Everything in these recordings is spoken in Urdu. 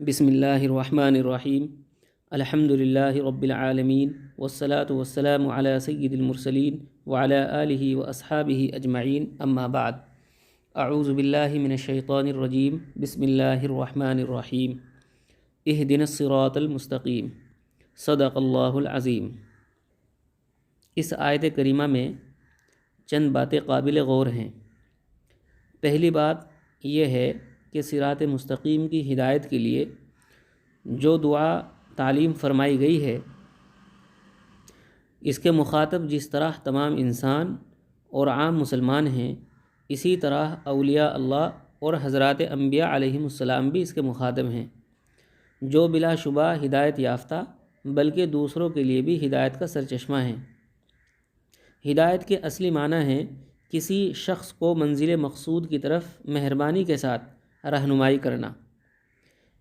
بسم اللہ الرحمن الرحیم الحمد للہ رب العالمین والصلاة والسلام علی سید المرسلین وعلی آلہ واصحابہ اجمعین اما بعد اعوذ باللہ من الشیطان الرجیم بسم اللہ الرحمن الرحیم اہدنا الصراط المستقیم صدق اللہ العظیم۔ اس آیت کریمہ میں چند باتیں قابل غور ہیں۔ پہلی بات یہ ہے کہ صراط مستقیم کی ہدایت کے لیے جو دعا تعلیم فرمائی گئی ہے، اس کے مخاطب جس طرح تمام انسان اور عام مسلمان ہیں، اسی طرح اولیاء اللہ اور حضرات انبیاء علیہم السلام بھی اس کے مخاطب ہیں، جو بلا شبہ ہدایت یافتہ بلکہ دوسروں کے لیے بھی ہدایت کا سرچشمہ ہیں۔ ہدایت کے اصلی معنی ہے کسی شخص کو منزل مقصود کی طرف مہربانی کے ساتھ رہنمائی کرنا۔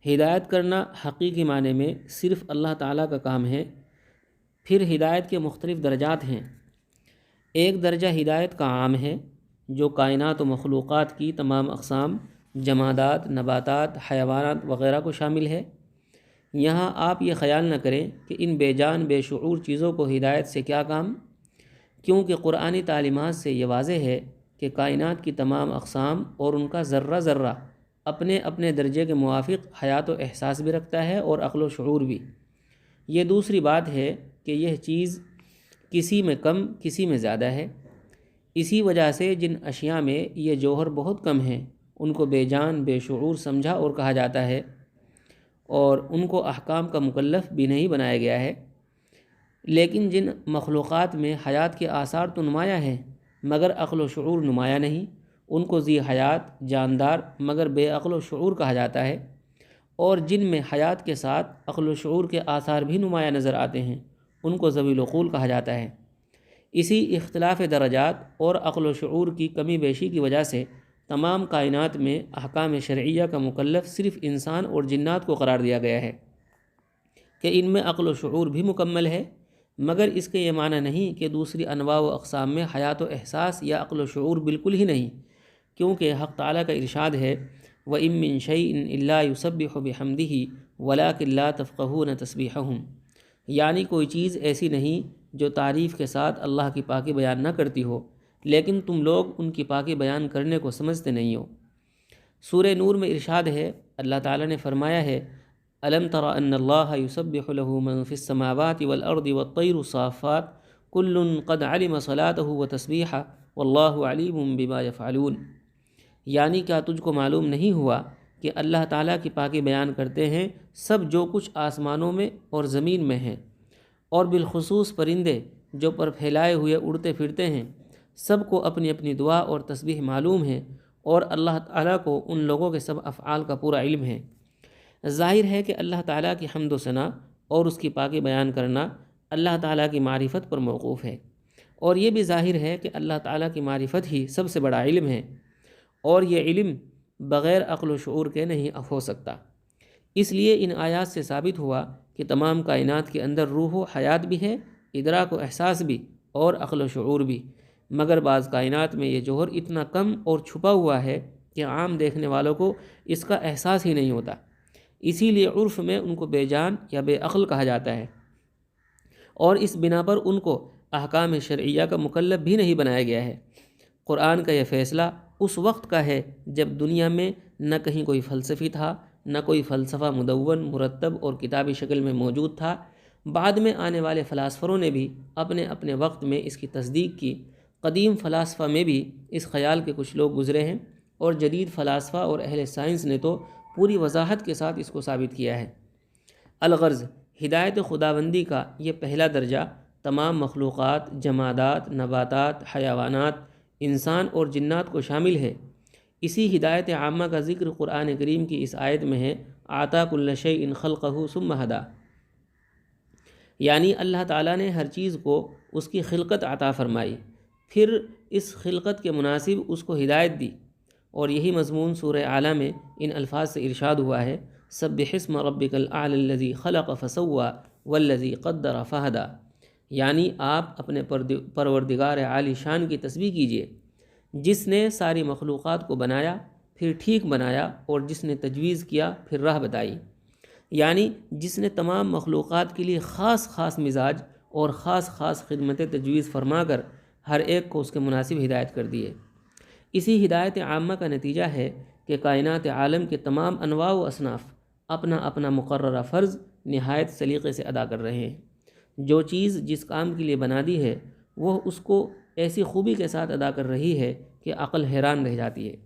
ہدایت کرنا حقیقی معنی میں صرف اللہ تعالیٰ کا کام ہے۔ پھر ہدایت کے مختلف درجات ہیں۔ ایک درجہ ہدایت کا عام ہے، جو کائنات و مخلوقات کی تمام اقسام، جمادات، نباتات، حیوانات وغیرہ کو شامل ہے۔ یہاں آپ یہ خیال نہ کریں کہ ان بے جان بے شعور چیزوں کو ہدایت سے کیا کام، کیونکہ قرآنی تعلیمات سے یہ واضح ہے کہ کائنات کی تمام اقسام اور ان کا ذرہ ذرہ اپنے اپنے درجے کے موافق حیات و احساس بھی رکھتا ہے اور عقل و شعور بھی۔ یہ دوسری بات ہے کہ یہ چیز کسی میں کم کسی میں زیادہ ہے۔ اسی وجہ سے جن اشیاء میں یہ جوہر بہت کم ہیں ان کو بے جان بے شعور سمجھا اور کہا جاتا ہے، اور ان کو احکام کا مکلف بھی نہیں بنایا گیا ہے۔ لیکن جن مخلوقات میں حیات کے آثار تو نمایاں ہیں مگر عقل و شعور نمایاں نہیں، ان کو ذی حیات، جاندار مگر بے عقل و شعور کہا جاتا ہے۔ اور جن میں حیات کے ساتھ عقل و شعور کے آثار بھی نمایاں نظر آتے ہیں ان کو ذوی العقول کہا جاتا ہے۔ اسی اختلاف درجات اور عقل و شعور کی کمی بیشی کی وجہ سے تمام کائنات میں احکام شرعیہ کا مکلف صرف انسان اور جنات کو قرار دیا گیا ہے کہ ان میں عقل و شعور بھی مکمل ہے، مگر اس کے یہ معنی نہیں کہ دوسری انواع و اقسام میں حیات و احساس یا عقل و شعور بالکل ہی نہیں، کیونکہ حق تعالیٰ کا ارشاد ہے وَإِن مِّن شَيْءٍ إِلَّا يُسَبِّحُ بِحَمْدِهِ وَلَٰكِن لَّا تَفْقَهُونَ تَسْبِيحَهُمْ، یعنی کوئی چیز ایسی نہیں جو تعریف کے ساتھ اللہ کی پاکی بیان نہ کرتی ہو، لیکن تم لوگ ان کی پاکی بیان کرنے کو سمجھتے نہیں ہو۔ سورہ نور میں ارشاد ہے، اللہ تعالیٰ نے فرمایا ہے أَلَمْ تَرَ أَنَّ اللَّهَ يُسَبِّحُ لَهُ مَن فِي السَّمَاوَاتِ وَالْأَرْضِ وَالطَّيْرُ صَافَّاتٍ كُلٌّ قَدْ عَلِمَ صَلَاتَهُ وَتَسْبِيحَهُ وَاللَّهُ عَلِيمٌ بِمَا يَفْعَلُونَ، یعنی کیا تجھ کو معلوم نہیں ہوا کہ اللہ تعالیٰ کی پاکی بیان کرتے ہیں سب جو کچھ آسمانوں میں اور زمین میں ہیں، اور بالخصوص پرندے جو پر پھیلائے ہوئے اڑتے پھرتے ہیں، سب کو اپنی اپنی دعا اور تسبیح معلوم ہے، اور اللہ تعالیٰ کو ان لوگوں کے سب افعال کا پورا علم ہے۔ ظاہر ہے کہ اللہ تعالیٰ کی حمد و ثنا اور اس کی پاکی بیان کرنا اللہ تعالیٰ کی معرفت پر موقوف ہے، اور یہ بھی ظاہر ہے کہ اللہ تعالیٰ کی معرفت ہی سب سے بڑا علم ہے، اور یہ علم بغیر عقل و شعور کے نہیں ہو سکتا۔ اس لیے ان آیات سے ثابت ہوا کہ تمام کائنات کے اندر روح و حیات بھی ہے، ادراک و احساس بھی، اور عقل و شعور بھی، مگر بعض کائنات میں یہ جوہر اتنا کم اور چھپا ہوا ہے کہ عام دیکھنے والوں کو اس کا احساس ہی نہیں ہوتا۔ اسی لیے عرف میں ان کو بے جان یا بے عقل کہا جاتا ہے، اور اس بنا پر ان کو احکام شرعیہ کا مکلف بھی نہیں بنایا گیا ہے۔ قرآن کا یہ فیصلہ اس وقت کا ہے جب دنیا میں نہ کہیں کوئی فلسفی تھا، نہ کوئی فلسفہ مدون مرتب اور کتابی شکل میں موجود تھا۔ بعد میں آنے والے فلاسفروں نے بھی اپنے اپنے وقت میں اس کی تصدیق کی۔ قدیم فلاسفہ میں بھی اس خیال کے کچھ لوگ گزرے ہیں، اور جدید فلاسفہ اور اہل سائنس نے تو پوری وضاحت کے ساتھ اس کو ثابت کیا ہے۔ الغرض، ہدایت خداوندی کا یہ پہلا درجہ تمام مخلوقات، جمادات، نباتات، حیوانات، انسان اور جنات کو شامل ہے۔ اسی ہدایت عامہ کا ذکر قرآن کریم کی اس آیت میں ہے آتا کل شیء خلقہ ثم ہدی، یعنی اللہ تعالیٰ نے ہر چیز کو اس کی خلقت عطا فرمائی، پھر اس خلقت کے مناسب اس کو ہدایت دی، اور یہی مضمون سورہ اعلیٰ میں ان الفاظ سے ارشاد ہوا ہے سبح اسم ربک الاعلی الذی خلق فسوی والذی قدر فہدی، یعنی آپ اپنے پروردگار عالی شان کی تسبیح کیجیے جس نے ساری مخلوقات کو بنایا پھر ٹھیک بنایا، اور جس نے تجویز کیا پھر راہ بتائی۔ یعنی جس نے تمام مخلوقات کے لیے خاص خاص مزاج اور خاص خاص خدمت تجویز فرما کر ہر ایک کو اس کے مناسب ہدایت کر دی ہے۔ اسی ہدایت عامہ کا نتیجہ ہے کہ کائنات عالم کے تمام انواع و اصناف اپنا اپنا مقررہ فرض نہایت سلیقے سے ادا کر رہے ہیں۔ جو چیز جس کام کے لیے بنا دی ہے وہ اس کو ایسی خوبی کے ساتھ ادا کر رہی ہے کہ عقل حیران رہ جاتی ہے۔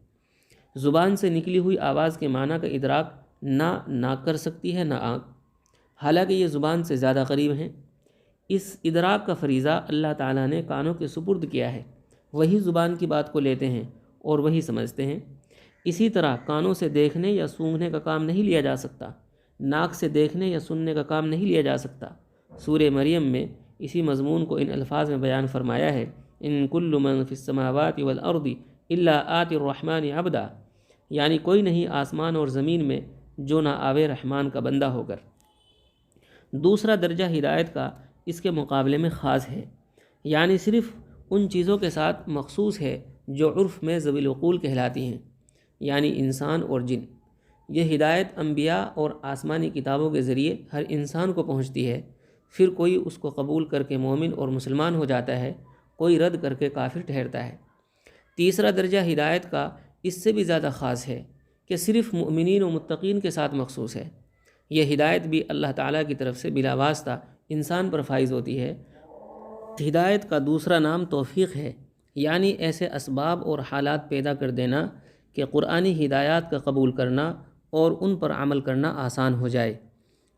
زبان سے نکلی ہوئی آواز کے معنی کا ادراک نہ ناک کر سکتی ہے نہ آنکھ، حالانکہ یہ زبان سے زیادہ قریب ہیں۔ اس ادراک کا فریضہ اللہ تعالیٰ نے کانوں کے سپرد کیا ہے، وہی زبان کی بات کو لیتے ہیں اور وہی سمجھتے ہیں۔ اسی طرح کانوں سے دیکھنے یا سونگھنے کا کام نہیں لیا جا سکتا، ناک سے دیکھنے یا سننے کا کام نہیں لیا جا سکتا۔ سورہ مریم میں اسی مضمون کو ان الفاظ میں بیان فرمایا ہے، ان کل من فی السماوات والارض الا آتی الرحمن عبدا، یعنی کوئی نہیں آسمان اور زمین میں جو نہ آوے رحمان کا بندہ ہو کر۔ دوسرا درجہ ہدایت کا اس کے مقابلے میں خاص ہے، یعنی صرف ان چیزوں کے ساتھ مخصوص ہے جو عرف میں ذوی العقول کہلاتی ہیں، یعنی انسان اور جن۔ یہ ہدایت انبیاء اور آسمانی کتابوں کے ذریعے ہر انسان کو پہنچتی ہے، پھر کوئی اس کو قبول کر کے مومن اور مسلمان ہو جاتا ہے، کوئی رد کر کے کافر ٹھہرتا ہے۔ تیسرا درجہ ہدایت کا اس سے بھی زیادہ خاص ہے کہ صرف مؤمنین و متقین کے ساتھ مخصوص ہے۔ یہ ہدایت بھی اللہ تعالیٰ کی طرف سے بلا واسطہ انسان پر فائز ہوتی ہے۔ ہدایت کا دوسرا نام توفیق ہے، یعنی ایسے اسباب اور حالات پیدا کر دینا کہ قرآنی ہدایات کا قبول کرنا اور ان پر عمل کرنا آسان ہو جائے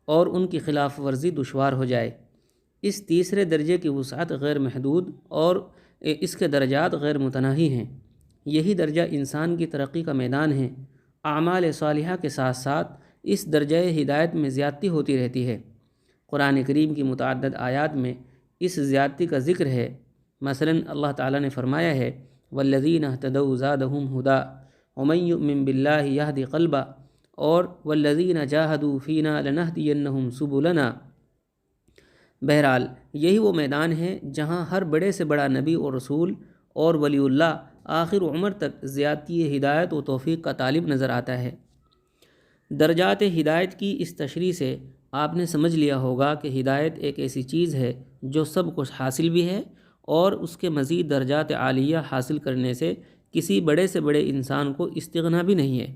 اور ان کی خلاف ورزی دشوار ہو جائے۔ اس تیسرے درجے کی وسعت غیر محدود اور اس کے درجات غیر متناہی ہیں۔ یہی درجہ انسان کی ترقی کا میدان ہے۔ اعمال صالحہ کے ساتھ ساتھ اس درجہ ہدایت میں زیادتی ہوتی رہتی ہے۔ قرآن کریم کی متعدد آیات میں اس زیادتی کا ذکر ہے۔ مثلاً اللہ تعالیٰ نے فرمایا ہے والذین اہتدوا زادہم ہدی ومن یؤمن باللہ یہد قلبہ، اور والذین جاہدوا فینا لنہدینہم سبلنا۔ بہرحال یہی وہ میدان ہے جہاں ہر بڑے سے بڑا نبی اور رسول اور ولی اللہ آخر عمر تک زیادتی ہدایت و توفیق کا طالب نظر آتا ہے۔ درجات ہدایت کی اس تشریح سے آپ نے سمجھ لیا ہوگا کہ ہدایت ایک ایسی چیز ہے جو سب کچھ حاصل بھی ہے، اور اس کے مزید درجات عالیہ حاصل کرنے سے کسی بڑے سے بڑے انسان کو استغنا بھی نہیں ہے۔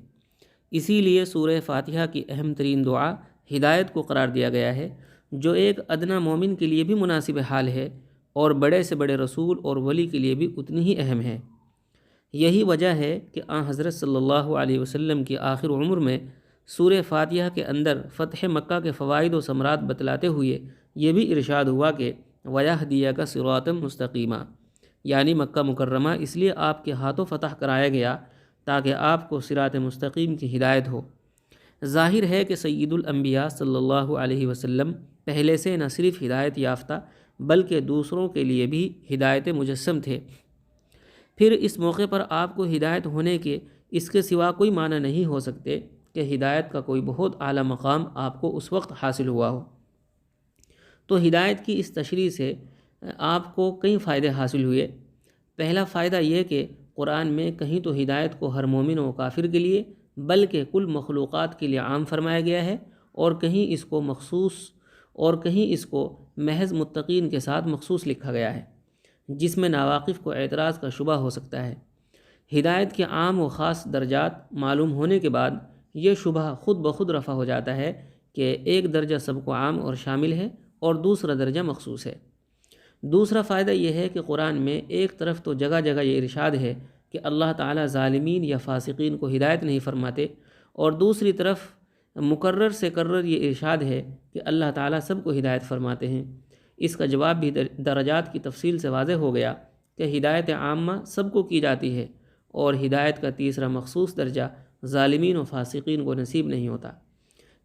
اسی لیے سورہ فاتحہ کی اہم ترین دعا ہدایت کو قرار دیا گیا ہے، جو ایک ادنا مومن کے لیے بھی مناسب حال ہے اور بڑے سے بڑے رسول اور ولی کے لیے بھی اتنی ہی اہم ہے۔ یہی وجہ ہے کہ حضرت صلی اللہ علیہ وسلم کی آخر عمر میں سورہ فاتحہ کے اندر فتح مکہ کے فوائد و ثمرات بتلاتے ہوئے یہ بھی ارشاد ہوا کہ وَيَهْدِيَكَ صِرَاطًا مُسْتَقِيمًا، یعنی مکہ مکرمہ اس لیے آپ کے ہاتھوں فتح کرایا گیا تاکہ آپ کو صراط مستقیم کی ہدایت ہو۔ ظاہر ہے کہ سید الانبیاء صلی اللہ علیہ وسلم پہلے سے نہ صرف ہدایت یافتہ بلکہ دوسروں کے لیے بھی ہدایت مجسم تھے۔ پھر اس موقع پر آپ کو ہدایت ہونے کے اس کے سوا کوئی معنی نہیں ہو سکتے کہ ہدایت کا کوئی بہت اعلیٰ مقام آپ کو اس وقت حاصل ہوا ہو۔ تو ہدایت کی اس تشریح سے آپ کو کئی فائدے حاصل ہوئے۔ پہلا فائدہ یہ کہ قرآن میں کہیں تو ہدایت کو ہر مومن و کافر کے لیے بلکہ کل مخلوقات کے لیے عام فرمایا گیا ہے، اور کہیں اس کو مخصوص اور کہیں اس کو محض متقین کے ساتھ مخصوص لکھا گیا ہے، جس میں ناواقف کو اعتراض کا شبہ ہو سکتا ہے۔ ہدایت کے عام و خاص درجات معلوم ہونے کے بعد یہ شبہ خود بخود رفع ہو جاتا ہے کہ ایک درجہ سب کو عام اور شامل ہے اور دوسرا درجہ مخصوص ہے۔ دوسرا فائدہ یہ ہے کہ قرآن میں ایک طرف تو جگہ جگہ یہ ارشاد ہے کہ اللہ تعالیٰ ظالمین یا فاسقین کو ہدایت نہیں فرماتے، اور دوسری طرف مکرر سے کرر یہ ارشاد ہے کہ اللہ تعالیٰ سب کو ہدایت فرماتے ہیں۔ اس کا جواب بھی درجات کی تفصیل سے واضح ہو گیا کہ ہدایت عامہ سب کو کی جاتی ہے، اور ہدایت کا تیسرا مخصوص درجہ ظالمین و فاسقین کو نصیب نہیں ہوتا۔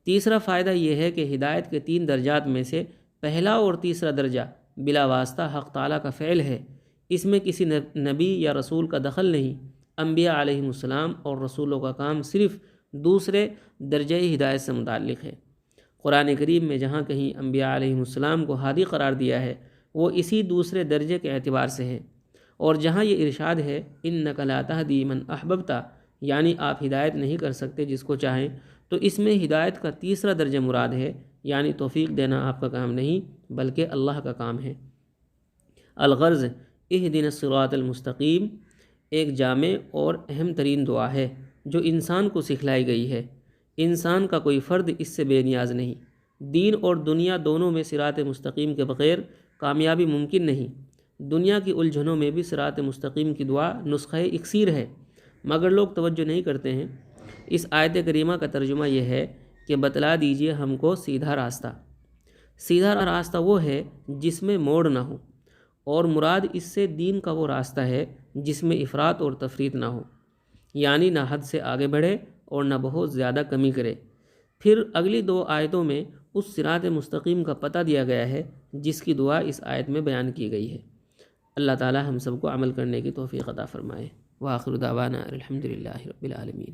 تیسرا فائدہ یہ ہے کہ ہدایت کے 3 درجات میں سے پہلا اور تیسرا درجہ بلا واسطہ حق تعالیٰ کا فعل ہے، اس میں کسی نبی یا رسول کا دخل نہیں۔ انبیاء علیہم السلام اور رسولوں کا کام صرف دوسرے درجہ ہدایت سے متعلق ہے۔ قرآن کریم میں جہاں کہیں انبیاء علیہم السلام کو ہادی قرار دیا ہے وہ اسی دوسرے درجے کے اعتبار سے ہے، اور جہاں یہ ارشاد ہے اِنَّكَ لَا تَهْدِي مَنْ أَحْبَبْتَ، یعنی آپ ہدایت نہیں کر سکتے جس کو چاہیں، تو اس میں ہدایت کا تیسرا درجہ مراد ہے، یعنی توفیق دینا آپ کا کام نہیں بلکہ اللہ کا کام ہے۔ الغرض اہدنا الصراط المستقیم ایک جامع اور اہم ترین دعا ہے جو انسان کو سکھلائی گئی ہے۔ انسان کا کوئی فرد اس سے بے نیاز نہیں۔ دین اور دنیا دونوں میں صراط مستقیم کے بغیر کامیابی ممکن نہیں۔ دنیا کی الجھنوں میں بھی صراط مستقیم کی دعا نسخہ اکسیر ہے، مگر لوگ توجہ نہیں کرتے ہیں۔ اس آیت کریمہ کا ترجمہ یہ ہے کہ بتلا دیجئے ہم کو سیدھا راستہ۔ سیدھا راستہ وہ ہے جس میں موڑ نہ ہو، اور مراد اس سے دین کا وہ راستہ ہے جس میں افراط اور تفریط نہ ہو، یعنی نہ حد سے آگے بڑھے اور نہ بہت زیادہ کمی کرے۔ پھر اگلی 2 آیتوں میں اس صراط مستقیم کا پتہ دیا گیا ہے جس کی دعا اس آیت میں بیان کی گئی ہے۔ اللہ تعالی ہم سب کو عمل کرنے کی توفیق عطا فرمائے۔ وآخر دعوانا الحمدللہ رب العالمین۔